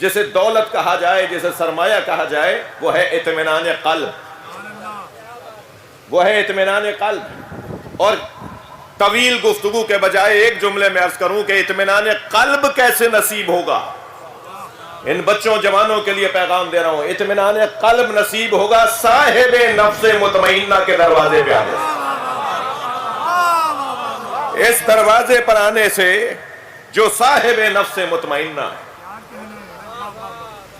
جسے دولت کہا جائے، جسے سرمایہ کہا جائے، وہ ہے اطمینان قلب، وہ ہے اطمینان قلب۔ اور طویل گفتگو کے بجائے ایک جملے میں عرض کروں کہ اطمینان قلب کیسے نصیب ہوگا، ان بچوں جوانوں کے لیے پیغام دے رہا ہوں، اطمینان قلب نصیب ہوگا صاحب نفس مطمئنہ کے دروازے پہ آنے سے۔ اس دروازے پر آنے سے جو صاحب نفس مطمئنہ ہے،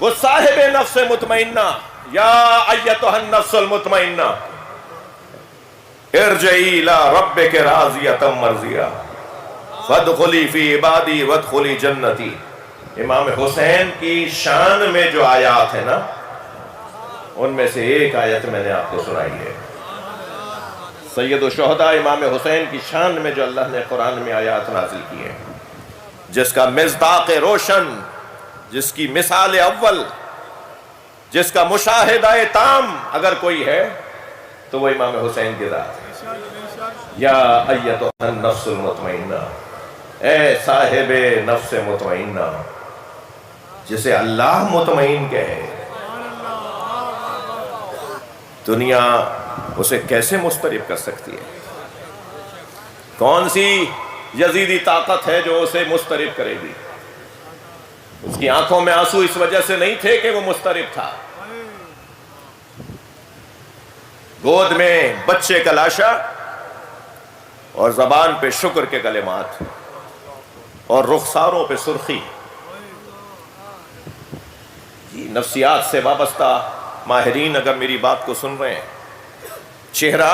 وہ صاحب نفس مطمئنہ، یا ایتھا النفس المطمئنہ ارجعی الی ربک راضیۃ مرضیہ فادخلی فی عبادی وادخلی جنتی۔ امام حسین کی شان میں جو آیات ہیں نا، ان میں سے ایک آیت میں نے آپ کو سنائی ہے۔ سید الشہداء امام حسین کی شان میں جو اللہ نے قرآن میں آیات نازل کی ہیں، جس کا مصداق روشن، جس کی مثال اول، جس کا مشاہدہ تام اگر کوئی ہے تو وہ امام حسین کی ذات ہے۔ یا ایتھا النفس المطمئنہ، اے صاحب نفس مطمئنہ، جسے اللہ مطمئن کہے، دنیا اسے کیسے مضطرب کر سکتی ہے؟ کون سی یزیدی طاقت ہے جو اسے مضطرب کرے گی؟ اس کی آنکھوں میں آنسو اس وجہ سے نہیں تھے کہ وہ مضطرب تھا، گود میں بچے کا لاشا اور زبان پہ شکر کے کلمات اور رخساروں پہ سرخی۔ نفسیات سے وابستہ ماہرین اگر میری بات کو سن رہے ہیں، چہرہ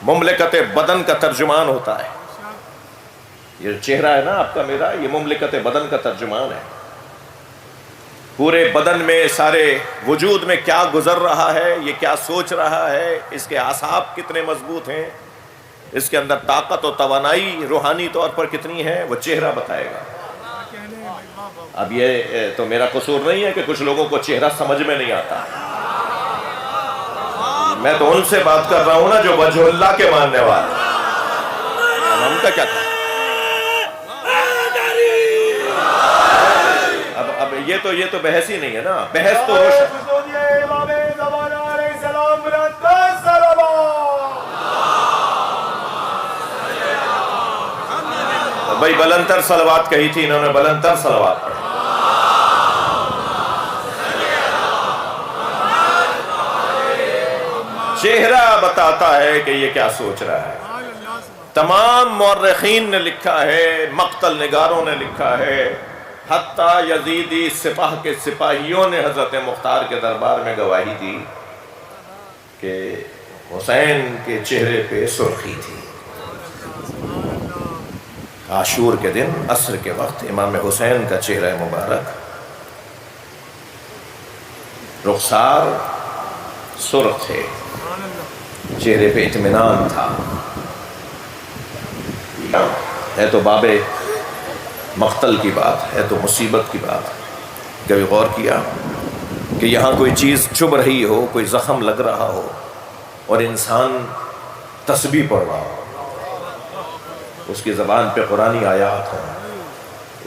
مملکت بدن کا ترجمان ہوتا ہے۔ یہ چہرہ ہے نا آپ کا میرا، یہ مملکت بدن کا ترجمان ہے۔ پورے بدن میں، سارے وجود میں کیا گزر رہا ہے، یہ کیا سوچ رہا ہے، اس کے اعصاب کتنے مضبوط ہیں، اس کے اندر طاقت و توانائی روحانی طور پر کتنی ہے، وہ چہرہ بتائے گا۔ اب یہ تو میرا قصور نہیں ہے کہ کچھ لوگوں کو چہرہ سمجھ میں نہیں آتا، میں تو ان سے بات کر رہا ہوں نا جو وجہ اللہ کے ماننے والے۔ ہم کا کیا تھا؟ اب یہ تو بحث ہی نہیں ہے نا، بحث تو روشن۔ بھائی بلندر صلوات کہی تھی انہوں نے، بلندر صلوات پڑھی۔ چہرہ بتاتا ہے کہ یہ کیا سوچ رہا ہے۔ تمام مورخین نے لکھا ہے، مقتل نگاروں نے لکھا ہے، حتیٰ یزیدی سپاہ کے سپاہیوں نے حضرت مختار کے دربار میں گواہی دی کہ حسین کے چہرے پہ سرخی تھی۔ عاشور کے دن عصر کے وقت امام حسین کا چہرہ مبارک، رخسار سرخ تھے، چہرے پہ اطمینان تھا۔ ہے تو باب مقتل کی بات، ہے تو مصیبت کی بات۔ کبھی غور کیا کہ یہاں کوئی چیز چبھ رہی ہو، کوئی زخم لگ رہا ہو اور انسان تسبیح پڑھ رہا ہو، اس کی زبان پہ قرآنی آیات ہو،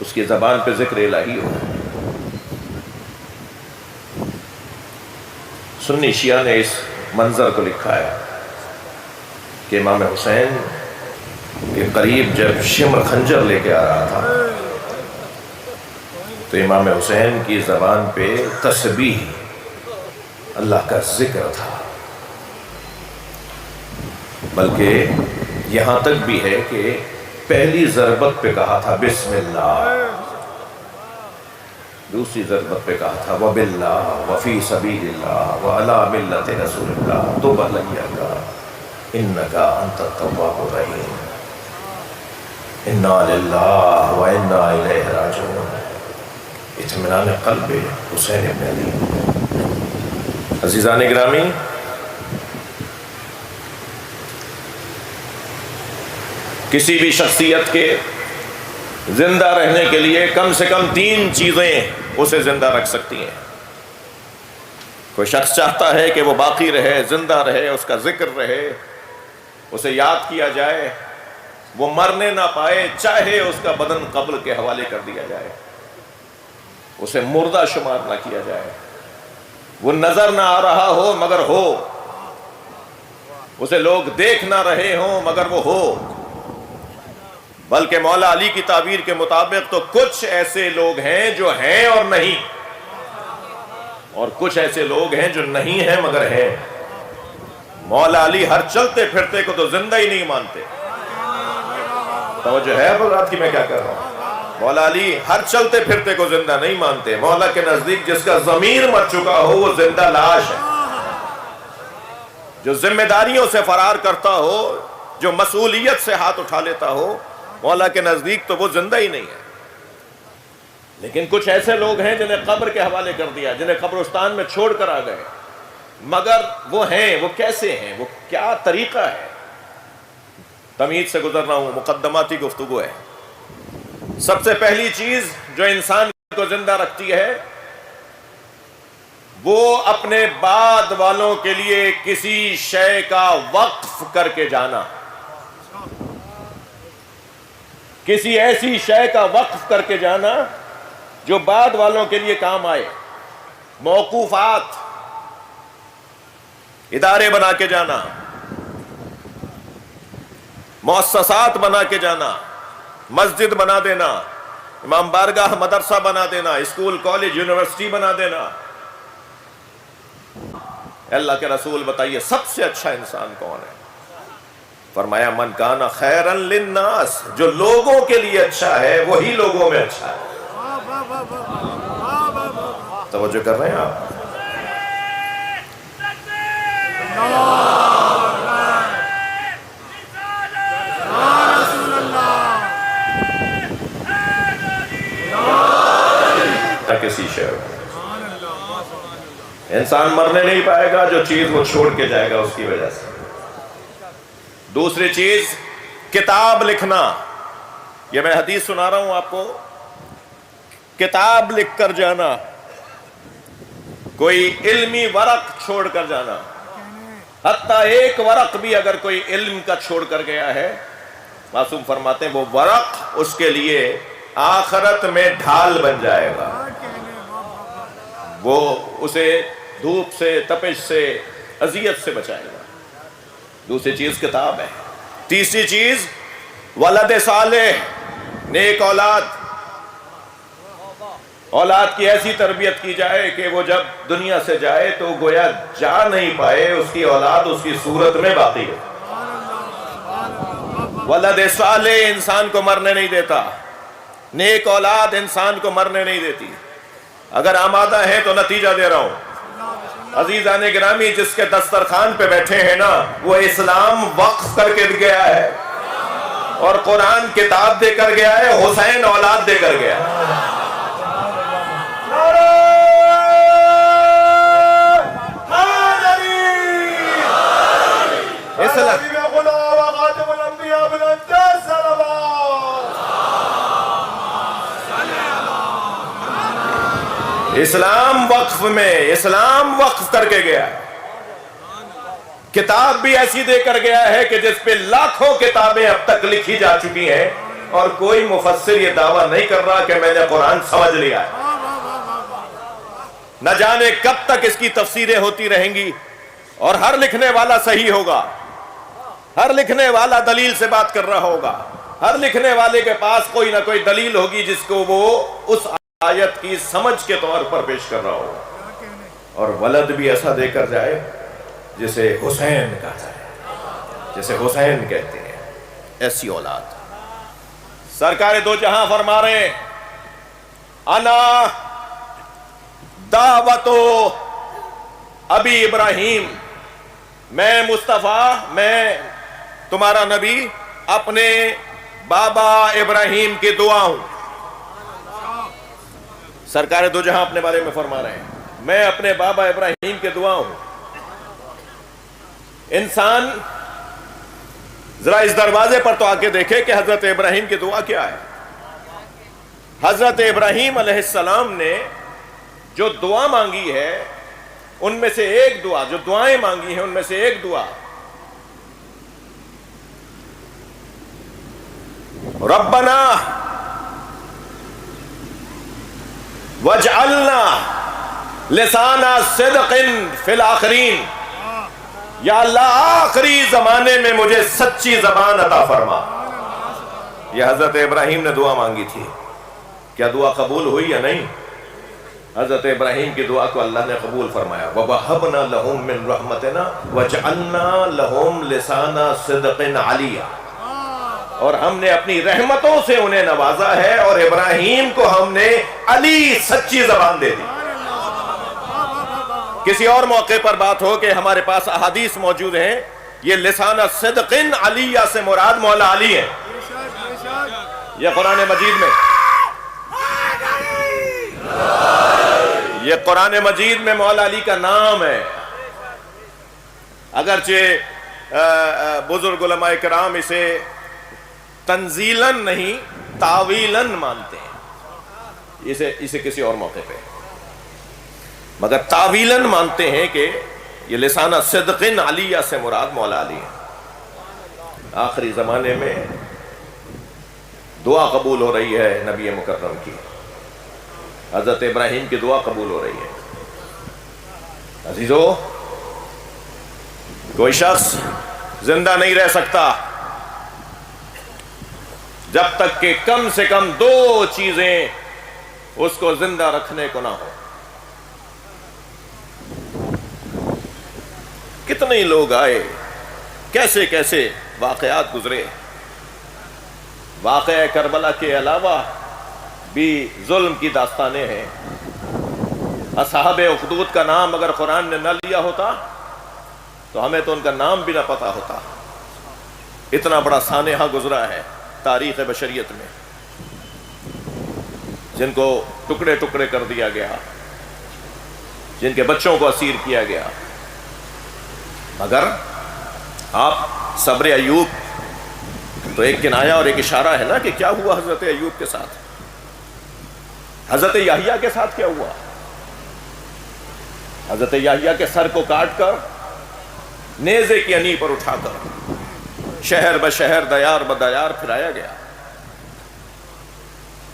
اس کی زبان پہ ذکر الہی ہو۔ سنی شیعہ نے اس منظر کو لکھا ہے کہ امام حسین کے قریب جب شمر خنجر لے کے آ رہا تھا تو امام حسین کی زبان پہ تسبیح، اللہ کا ذکر تھا، بلکہ یہاں تک بھی ہے کہ پہلی ضربت پہ کہا تھا بسم اللہ، دوسری ضربت پہ کہا تھا وباللہ وفی سبیل اللہ وعلی ملت رسول اللہ توب علیک انک انت التواب الرحیم، انا للہ وانا الیہ راجعون۔ اطمینان قلب حسین ابن علی۔ عزیزان گرامی، کسی بھی شخصیت کے زندہ رہنے کے لیے کم سے کم 3 چیزیں اسے زندہ رکھ سکتی ہیں۔ کوئی شخص چاہتا ہے کہ وہ باقی رہے، زندہ رہے، اس کا ذکر رہے، اسے یاد کیا جائے، وہ مرنے نہ پائے، چاہے اس کا بدن قبر کے حوالے کر دیا جائے۔ اسے مردہ شمار نہ کیا جائے، وہ نظر نہ آ رہا ہو مگر ہو، اسے لوگ دیکھ نہ رہے ہوں مگر وہ ہو۔ بلکہ مولا علی کی تعبیر کے مطابق تو کچھ ایسے لوگ ہیں جو ہیں اور نہیں، اور کچھ ایسے لوگ ہیں جو نہیں ہیں مگر ہیں۔ مولا علی ہر چلتے پھرتے کو تو زندہ ہی نہیں مانتے۔ توجہ ہے بات کی میں کیا کر رہا ہوں؟ مولا علی ہر چلتے پھرتے کو زندہ نہیں مانتے۔ مولا کے نزدیک جس کا ضمیر مر چکا ہو وہ زندہ لاش ہے، جو ذمہ داریوں سے فرار کرتا ہو، جو مسئولیت سے ہاتھ اٹھا لیتا ہو، مولا کے نزدیک تو وہ زندہ ہی نہیں ہے۔ لیکن کچھ ایسے لوگ ہیں جنہیں قبر کے حوالے کر دیا، جنہیں قبرستان میں چھوڑ کر آ گئے، مگر وہ ہیں، وہ کیسے ہیں، وہ کیا طریقہ ہے؟ تمہید سے گزر رہا ہوں، مقدماتی گفتگو ہے۔ سب سے پہلی چیز جو انسان کو زندہ رکھتی ہے وہ اپنے بعد والوں کے لیے کسی شے کا وقف کر کے جانا، کسی ایسی شے کا وقف کر کے جانا جو بعد والوں کے لیے کام آئے۔ موقوفات، ادارے بنا کے جانا، مؤسسات بنا کے جانا، مسجد بنا دینا، امام بارگاہ مدرسہ بنا دینا، اسکول کالج یونیورسٹی بنا دینا۔ اللہ کے رسول بتائیے سب سے اچھا انسان کون ہے؟ فرمایا من کان خیرا للناس، جو لوگوں کے لیے اچھا ہے وہی لوگوں میں اچھا ہے۔ توجہ کر رہے ہیں آپ؟ کسی شے انسان مرنے نہیں پائے گا جو چیز وہ چھوڑ کے جائے گا اس کی وجہ سے۔ دوسری چیز کتاب لکھنا، یہ میں حدیث سنا رہا ہوں آپ کو، کتاب لکھ کر جانا، کوئی علمی ورق چھوڑ کر جانا، حتیٰ ایک ورق بھی اگر کوئی علم کا چھوڑ کر گیا ہے، معصوم فرماتے ہیں وہ ورق اس کے لیے آخرت میں ڈھال بن جائے گا، وہ اسے دھوپ سے، تپش سے، اذیت سے بچائے گا۔ دوسری چیز کتاب ہے۔ تیسری چیز ولد صالح، نیک اولاد، اولاد کی ایسی تربیت کی جائے کہ وہ جب دنیا سے جائے تو گویا جا نہیں پائے، اس کی اولاد اس کی صورت میں باقی ہے۔ ولد صالح انسان کو مرنے نہیں دیتا، نیک اولاد انسان کو مرنے نہیں دیتی۔ اگر آمادہ ہے تو نتیجہ دے رہا ہوں، عزیزان گرامی، جس کے دسترخوان پہ بیٹھے ہیں نا وہ اسلام وقف کر کے گیا ہے، اور قرآن کتاب دے کر گیا ہے، حسین اولاد دے کر گیا ہے۔ اسلام وقف میں، اسلام وقف کر کے گیا ہے، کتاب بھی ایسی دے کر گیا ہے کہ جس پہ لاکھوں کتابیں اب تک لکھی جا چکی ہیں، اور کوئی مفسر یہ دعویٰ نہیں کر رہا کہ میں نے قرآن سمجھ لیا ہے۔ نہ جانے کب تک اس کی تفسیریں ہوتی رہیں گی، اور ہر لکھنے والا صحیح ہوگا، ہر لکھنے والا دلیل سے بات کر رہا ہوگا، ہر لکھنے والے کے پاس کوئی نہ کوئی دلیل ہوگی جس کو وہ اس آیت کی سمجھ کے طور پر پیش کر رہا ہوگا، اور ولد بھی ایسا دے کر جائے جسے حسین کہا جائے، جسے حسین کہتے ہیں، ایسی اولاد۔ سرکار دو جہاں فرما رہے ہیں انا دعوتو ابی ابراہیم، میں مصطفیٰ، میں تمہارا نبی اپنے بابا ابراہیم کی دعا ہوں۔ سرکار دو جہاں اپنے بارے میں فرما رہے ہیں میں اپنے بابا ابراہیم کی دعا ہوں۔ انسان ذرا اس دروازے پر تو آ کے دیکھے کہ حضرت ابراہیم کی دعا کیا ہے۔ حضرت ابراہیم علیہ السلام نے جو دعا مانگی ہے ان میں سے ایک دعا، جو دعائیں مانگی ہیں ان میں سے ایک دعا، ربنا وَاجْعَلْنَا لِسَانَ صِدْقٍ فِي الْآخِرِينَ، یا اللہ آخری زمانے میں مجھے سچی زبان عطا فرما۔ یہ حضرت ابراہیم نے دعا مانگی تھی، کیا دعا قبول ہوئی یا نہیں؟ حضرت ابراہیم کی دعا کو اللہ نے قبول فرمایا۔ وَوَهَبْنَا لَهُم مِّن رَحْمَتِنَا وَجَعَلْنَا لَهُم لِسَانَ صِدْقٍ عَلِيًّا، اور ہم نے اپنی رحمتوں سے انہیں نوازا ہے، اور ابراہیم کو ہم نے علی سچی زبان دے دی۔ کسی اور موقع پر بات ہو کہ ہمارے پاس احادیث موجود ہیں، یہ لسان صدق علیہ سے مراد مولا علی ہے۔ یہ قرآن مجید میں، یہ قرآن مجید میں مولا علی کا نام ہے، اگرچہ بزرگ علماء کرام اسے تنزیلاً نہیں تعویلاً مانتے ہیں، اسے کسی اور موقع پہ، مگر تعویلاً مانتے ہیں کہ یہ لسانہ صدق علیہ سے مراد مولا علی ہے۔ آخری زمانے میں دعا قبول ہو رہی ہے نبی مکرم کی، حضرت ابراہیم کی دعا قبول ہو رہی ہے۔ عزیزو، کوئی شخص زندہ نہیں رہ سکتا جب تک کہ کم سے کم دو چیزیں اس کو زندہ رکھنے کو نہ ہو۔ کتنے ہی لوگ آئے، کیسے کیسے واقعات گزرے، واقعہ کربلا کے علاوہ بھی ظلم کی داستانیں ہیں۔ اصحاب اخدود کا نام اگر قرآن نے نہ لیا ہوتا تو ہمیں تو ان کا نام بھی نہ پتا ہوتا۔ اتنا بڑا سانحہ گزرا ہے تاریخ بشریت میں، جن کو ٹکڑے ٹکڑے کر دیا گیا، جن کے بچوں کو اسیر کیا گیا۔ مگر آپ صبر ایوب تو ایک کنایہ اور ایک اشارہ ہے نا کہ کیا ہوا حضرت ایوب کے ساتھ، حضرت یحییٰ کے ساتھ کیا ہوا۔ حضرت یحییٰ کے سر کو کاٹ کر نیزے کی انی پر اٹھا کر شہر بشہر دیار بدیار پھرایا گیا۔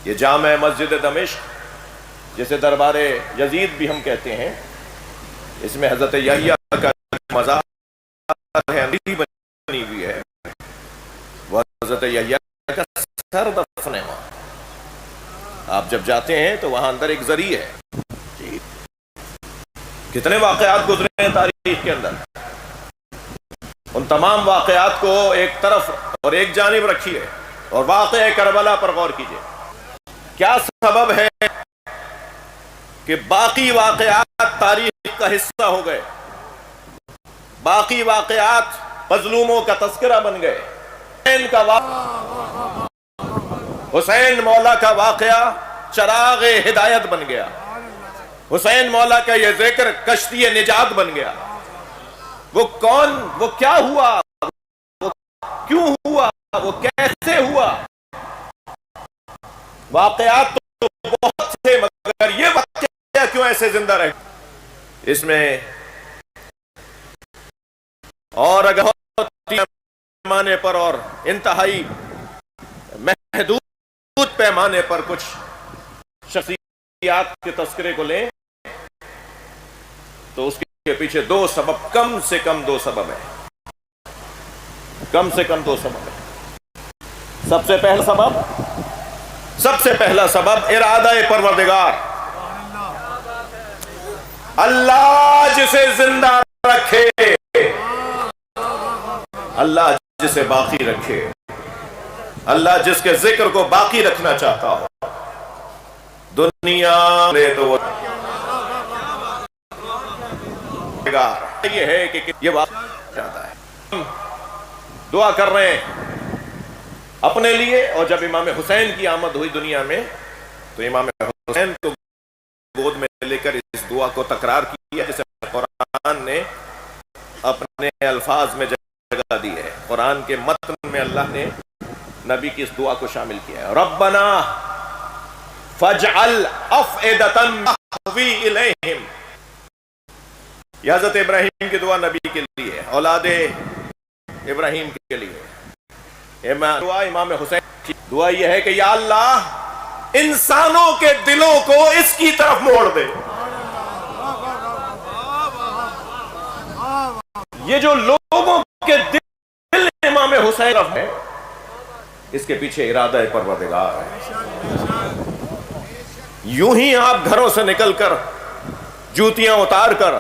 یہ جامع مسجد دمشق جسے دربار یزید بھی ہم کہتے ہیں، اس میں حضرت یحییٰ کا مزار ہے، بنی ہوئی ہے، وہ حضرت یحییٰ کا سر دفن ہے وہاں۔ آپ جب جاتے ہیں تو وہاں اندر ایک ذریع ہے۔ کتنے واقعات گزرے ہیں تاریخ کے اندر، ان تمام واقعات کو ایک طرف اور ایک جانب رکھیے اور واقعہ کربلا پر غور کیجئے۔ کیا سبب ہے کہ باقی واقعات تاریخ کا حصہ ہو گئے، باقی واقعات مظلوموں کا تذکرہ بن گئے؟ حسین مولا کا واقعہ چراغ ہدایت بن گیا، حسین مولا کا یہ ذکر کشتی نجات بن گیا۔ وہ کون، وہ کیا ہوا، وہ کیوں ہوا، وہ کیسے ہوا؟ واقعات تو بہت سے، مگر یہ واقعہ کیوں ایسے زندہ رہے؟ اس میں اور اگر پیمانے پر اور انتہائی محدود پیمانے پر کچھ شخصیات کے تذکرے کو لیں تو اس کے پیچھے دو سبب، کم سے کم دو سبب ہیں، کم سے کم دو سبب ہیں۔ سب سے پہلا سبب ارادہ پروردگار، اللہ جسے زندہ رکھے، اللہ جسے باقی رکھے، اللہ جس کے ذکر کو باقی رکھنا چاہتا ہو دنیا میں، تو وہ یہ ہے کہ یہ واقعہ چاہتا ہے۔ دعا کر رہے ہیں اپنے لیے، اور جب امام حسین کی آمد ہوئی دنیا میں تو امام حسین کو گود میں لے کر اس دعا کو تکرار کیا، جسے قرآن نے اپنے الفاظ میں جگہ دی ہے۔ قرآن کے متن میں اللہ نے نبی کی اس دعا کو شامل کیا ہے، ربنا فاجعل افئدۃ تهوی الیہم۔ یہ حضرت ابراہیم کی دعا نبی کے لیے، اولاد ابراہیم کے لیے۔ دعا امام حسین کی دعا یہ ہے کہ یا اللہ انسانوں کے دلوں کو اس کی طرف موڑ دے. یہ جو لوگوں کے دل امام حسین ہے، اس کے پیچھے ارادہ پروردگار ہے. یوں ہی آپ گھروں سے نکل کر جوتیاں اتار کر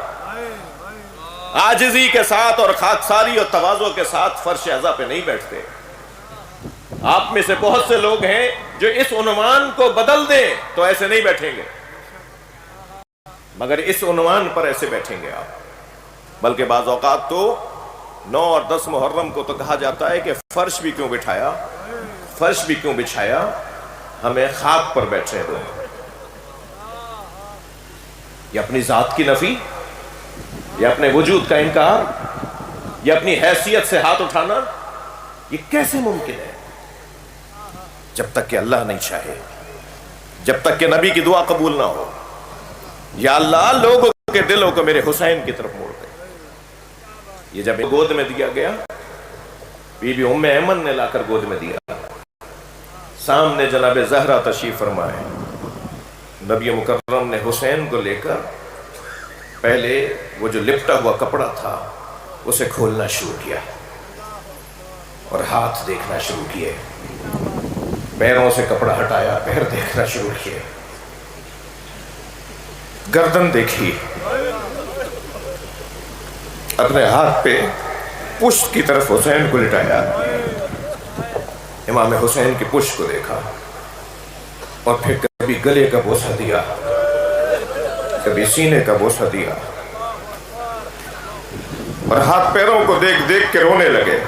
عاجزی کے ساتھ اور خاکساری اور تواضع کے ساتھ فرش عزا پہ نہیں بیٹھتے. آپ میں سے بہت سے لوگ ہیں جو اس عنوان کو بدل دیں تو ایسے نہیں بیٹھیں گے، مگر اس عنوان پر ایسے بیٹھیں گے آپ. بلکہ بعض اوقات تو 9 اور 10 محرم کو تو کہا جاتا ہے کہ فرش بھی کیوں بٹھایا، فرش بھی کیوں بچھایا، ہمیں خاک پر بیٹھنے دو. یہ اپنی ذات کی نفی، یا اپنے وجود کا انکار، یا اپنی حیثیت سے ہاتھ اٹھانا، یہ کیسے ممکن ہے؟ جب تک کہ اللہ نہیں چاہے، جب تک کہ نبی کی دعا قبول نہ ہو. یا اللہ لوگوں کے دلوں کو میرے حسین کی طرف موڑ دے. یہ جب گود میں دیا گیا، بی بی ام ایمن نے لا کر گود میں دیا. سامنے جناب زہرا تشریف فرمائے. نبی مکرم نے حسین کو لے کر پہلے وہ جو لپٹا ہوا کپڑا تھا اسے کھولنا شروع کیا اور ہاتھ دیکھنا شروع کیے. پیروں سے کپڑا ہٹایا، پیر دیکھنا شروع کیے، گردن دیکھی، اپنے ہاتھ پہ پشت کی طرف حسین کو لٹایا، امام حسین کی پشت کو دیکھا، اور پھر کبھی گلے کا بوسہ دیا، کبھی سینے کا بوسہ دیا، اور ہاتھ پیروں کو دیکھ دیکھ کے رونے لگے.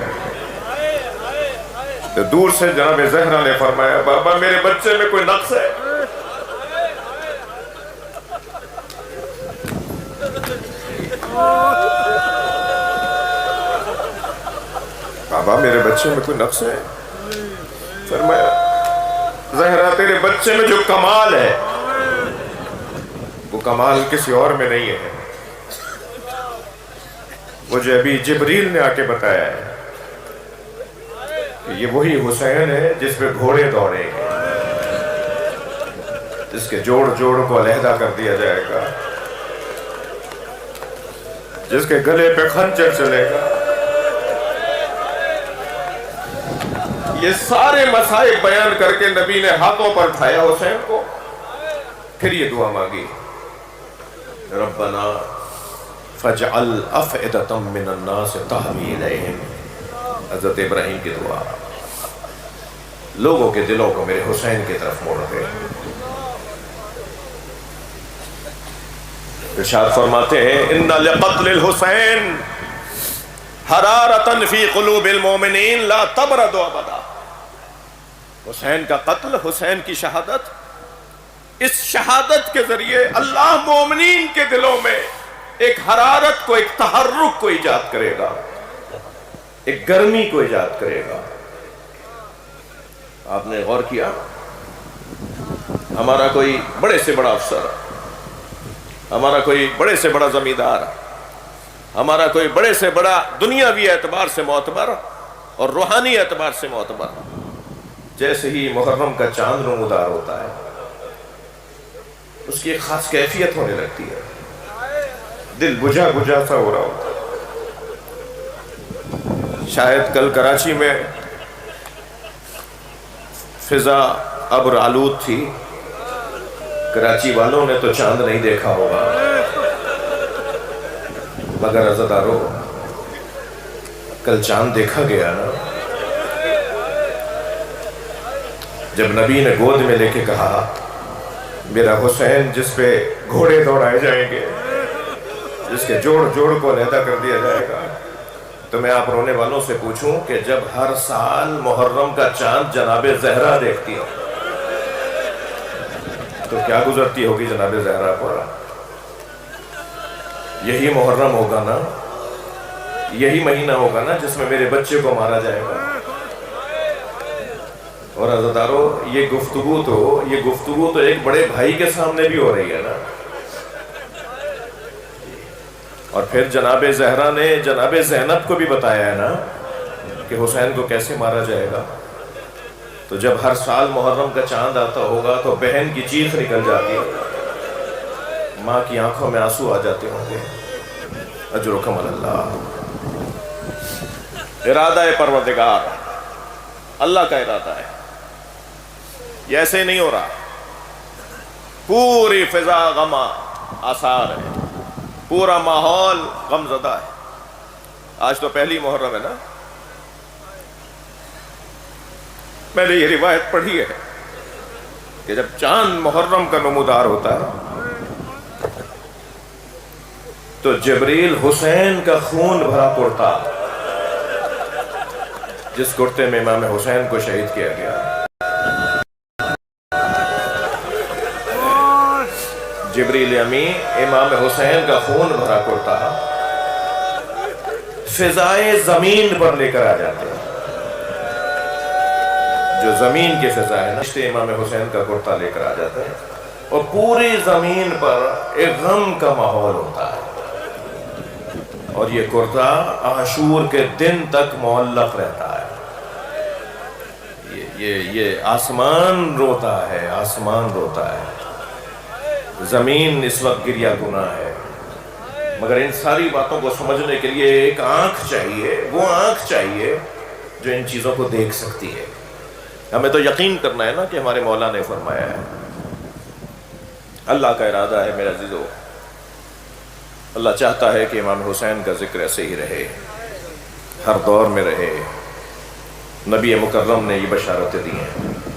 تو دور سے جناب زہرا نے فرمایا، بابا میرے بچے میں کوئی نقص ہے؟ بابا میرے بچے میں کوئی نقص ہے؟ فرمایا زہرا تیرے بچے میں جو کمال ہے وہ کمال کسی اور میں نہیں ہے. وہ جو ابھی جبریل نے آ کے بتایا ہے کہ یہ وہی حسین ہے جس پہ گھوڑے دوڑیں گے، جس کے جوڑ جوڑ کو علیحدہ کر دیا جائے گا، جس کے گلے پہ خنجر چلے گا. یہ سارے مسائل بیان کر کے نبی نے ہاتھوں پر اٹھایا حسین کو، پھر یہ دعا مانگی، ربنا فجعل افئدۃ من الناس تہوی الیہم. حضرت ابراہیم کی دعا، لوگوں کے دلوں کو میرے حسین کی طرف موڑ دے. ارشاد فرماتے ہیں، ان لقتل الحسین حرارۃ فی قلوب المؤمنین لا تبرد ابدا. حسین کا قتل، حسین کی شہادت، اس شہادت کے ذریعے اللہ مومنین کے دلوں میں ایک حرارت کو، ایک تحرک کو ایجاد کرے گا، ایک گرمی کو ایجاد کرے گا. آپ نے غور کیا، ہمارا کوئی بڑے سے بڑا افسر، ہمارا کوئی بڑے سے بڑا زمیندار، ہمارا کوئی بڑے سے بڑا دنیاوی اعتبار سے معتبر اور روحانی اعتبار سے معتبر، جیسے ہی محرم کا چاند نمودار ہوتا ہے اس کی ایک خاص کیفیت ہونے لگتی ہے، دل بجھا بجھا سا ہو رہا ہوتا ہے. شاید کل کراچی میں فضا ابر آلود تھی، کراچی والوں نے تو چاند نہیں دیکھا ہوگا، مگر عزادارو کل چاند دیکھا گیا نا. جب نبی نے گود میں لے کے کہا میرا حسین جس پہ گھوڑے دوڑائے جائیں گے، جس کے جوڑ جوڑ کو علیحدہ کر دیا جائے گا، تو میں آپ رونے والوں سے پوچھوں کہ جب ہر سال محرم کا چاند جناب زہرا دیکھتی ہو تو کیا گزرتی ہوگی جناب زہرا پر؟ یہی محرم ہوگا نا، یہی مہینہ ہوگا نا جس میں میرے بچے کو مارا جائے گا. اور عزادارو یہ گفتگو تو ایک بڑے بھائی کے سامنے بھی ہو رہی ہے نا. اور پھر جناب زہرا نے جناب زینب کو بھی بتایا ہے نا کہ حسین کو کیسے مارا جائے گا. تو جب ہر سال محرم کا چاند آتا ہوگا تو بہن کی چیخ نکل جاتی ہے، ماں کی آنکھوں میں آنسو آ جاتے ہوں گے۔ اجرکم اللہ، ارادہ پروردگار، اللہ کا ارادہ ہے، یہ ایسے نہیں ہو رہا۔ پوری فضا غم آثار ہے، پورا ماحول غم زدہ ہے۔ آج تو پہلی محرم ہے نا، میں نے یہ روایت پڑھی ہے کہ جب چاند محرم کا نمودار ہوتا ہے تو جبریل حسین کا خون بھرا کرتا، جس کرتے میں امام حسین کو شہید کیا گیا، جبریل امین امام حسین کا خون بھرا کرتا فضائے زمین پر لے کر آ جاتے ہیں۔ جو زمین کی فضا ہے نشتے امام حسین کا کرتا لے کر آ جاتے ہیں، اور پوری زمین پر ایک غم کا ماحول ہوتا ہے، اور یہ کرتا عاشور کے دن تک معلق رہتا ہے۔ یہ آسمان روتا ہے، آسمان روتا ہے، زمین اس وقت گریہ گناہ ہے۔ مگر ان ساری باتوں کو سمجھنے کے لیے ایک آنکھ چاہیے، وہ آنکھ چاہیے جو ان چیزوں کو دیکھ سکتی ہے۔ ہمیں تو یقین کرنا ہے نا کہ ہمارے مولا نے فرمایا ہے، اللہ کا ارادہ ہے میرے عزیزو، اللہ چاہتا ہے کہ امام حسین کا ذکر ایسے ہی رہے، ہر دور میں رہے۔ نبی مکرم نے یہ بشارتیں دی ہیں۔